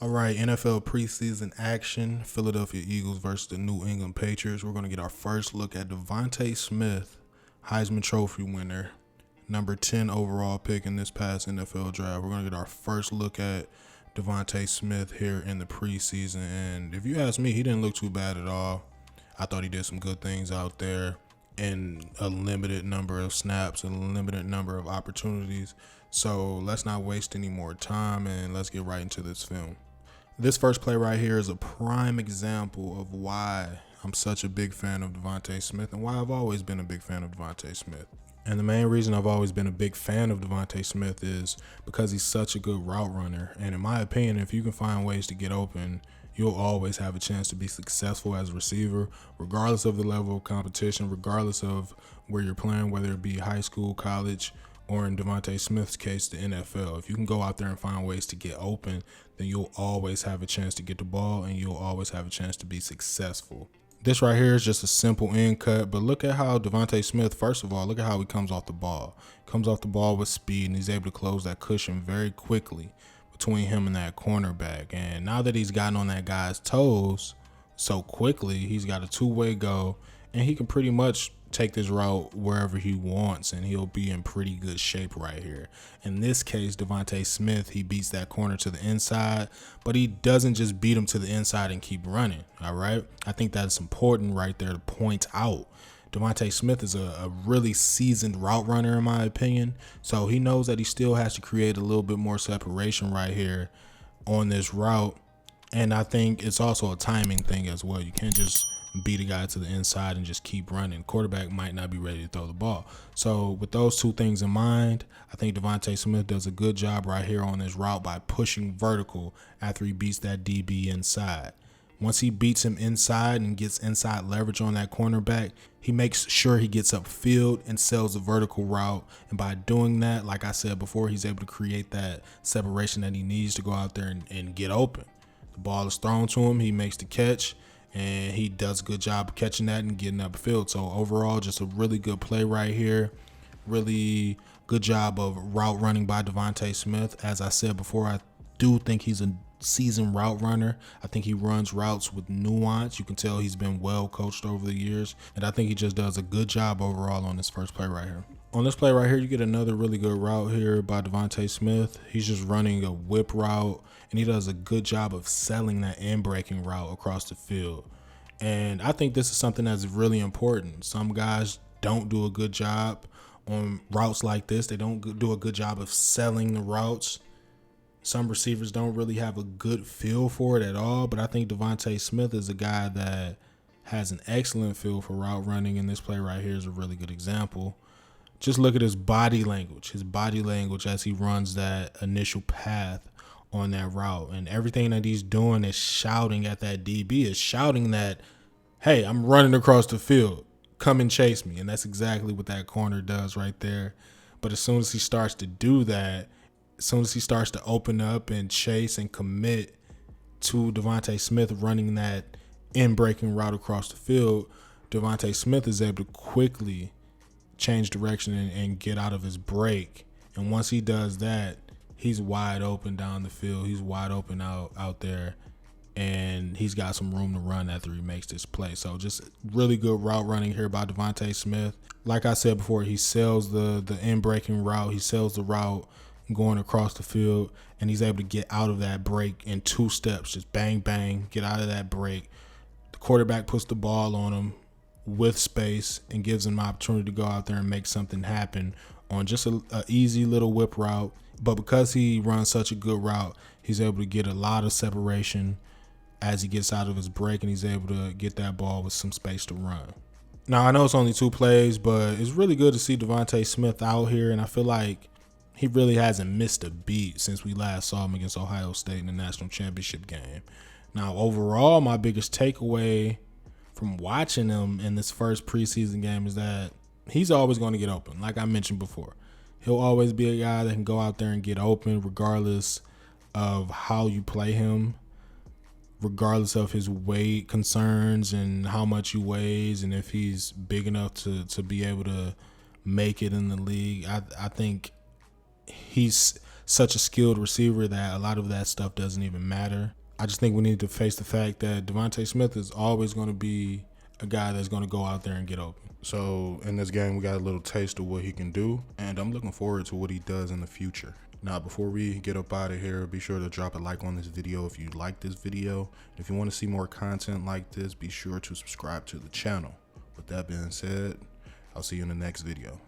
All right, NFL preseason action. Philadelphia Eagles versus the New England Patriots. We're going to get our first look at DeVonta Smith, Heisman Trophy winner, number 10 overall pick in this past NFL draft. We're going to get our first look at DeVonta Smith here in the preseason. And if you ask me, he didn't look too bad at all. I thought he did some good things out there in a limited number of snaps and a limited number of opportunities. So let's not waste any more time and let's get right into this film. This first play right here is a prime example of why I'm such a big fan of DeVonta Smith and why I've always been a big fan of DeVonta Smith. And the main reason I've always been a big fan of DeVonta Smith is because he's such a good route runner. And in my opinion, if you can find ways to get open, you'll always have a chance to be successful as a receiver, regardless of the level of competition, regardless of where you're playing, whether it be high school, college, or in DeVonta Smith's case, the NFL. If you can go out there and find ways to get open, then you'll always have a chance to get the ball and you'll always have a chance to be successful. This right here is just a simple end cut, but look at how DeVonta Smith, first of all, look at how he comes off the ball. Comes off the ball with speed and he's able to close that cushion very quickly between him and that cornerback. And now that he's gotten on that guy's toes so quickly, he's got a two-way go and he can pretty much take this route wherever he wants and he'll be in pretty good shape right here. In this case, DeVonta Smith, he beats that corner to the inside, but he doesn't just beat him to the inside and keep running, all right? I think that's important right there to point out. DeVonta Smith is a really seasoned route runner in my opinion, so he knows that he still has to create a little bit more separation right here on this route, and I think it's also a timing thing as well. You can't just beat a guy to the inside and just keep running. Quarterback might not be ready to throw the ball. So with those two things in mind, I think DeVonta Smith does a good job right here on this route by pushing vertical after he beats that DB inside. Once he beats him inside and gets inside leverage on that cornerback, he makes sure he gets upfield and sells a vertical route. And by doing that, like I said before, he's able to create that separation that he needs to go out there and get open. The ball is thrown to him. He makes the catch. And he does a good job of catching that and getting upfield. So overall, just a really good play right here. Really good job of route running by DeVonta Smith. As I said before, I do think he's a seasoned route runner. I think he runs routes with nuance. You can tell he's been well coached over the years. And I think he just does a good job overall on this first play right here. On this play right here, you get another really good route here by DeVonta Smith. He's just running a whip route, and he does a good job of selling that in-breaking route across the field. And I think this is something that's really important. Some guys don't do a good job on routes like this. They don't do a good job of selling the routes. Some receivers don't really have a good feel for it at all, but I think DeVonta Smith is a guy that has an excellent feel for route running, and this play right here is a really good example. Just look at his body language as he runs that initial path on that route. And everything that he's doing is shouting at that DB, is shouting that, hey, I'm running across the field. Come and chase me. And that's exactly what that corner does right there. But as soon as he starts to do that, as soon as he starts to open up and chase and commit to DeVonta Smith running that in-breaking route across the field, DeVonta Smith is able to quickly change direction and get out of his break. And once he does that, he's wide open down the field. He's wide open out there, and he's got some room to run after he makes this play. So just really good route running here by DeVonta Smith. Like I said before, he sells the in-breaking route. He sells the route going across the field, and he's able to get out of that break in 2 steps. Just bang, bang, get out of that break. The quarterback puts the ball on him with space and gives him an opportunity to go out there and make something happen on just a easy little whip route. But because he runs such a good route, he's able to get a lot of separation as he gets out of his break, and he's able to get that ball with some space to run. Now, I know it's only 2 plays, but it's really good to see DeVonta Smith out here, and I feel like he really hasn't missed a beat since we last saw him against Ohio State in the national championship game. Now, overall, my biggest takeaway from watching him in this first preseason game is that he's always going to get open. Like I mentioned before, he'll always be a guy that can go out there and get open regardless of how you play him, regardless of his weight concerns and how much he weighs and if he's big enough to be able to make it in the league. I think he's such a skilled receiver that a lot of that stuff doesn't even matter. I just think we need to face the fact that DeVonta Smith is always going to be a guy that's going to go out there and get open. So in this game, we got a little taste of what he can do, and I'm looking forward to what he does in the future. Now, before we get up out of here, be sure to drop a like on this video if you like this video. If you want to see more content like this, be sure to subscribe to the channel. With that being said, I'll see you in the next video.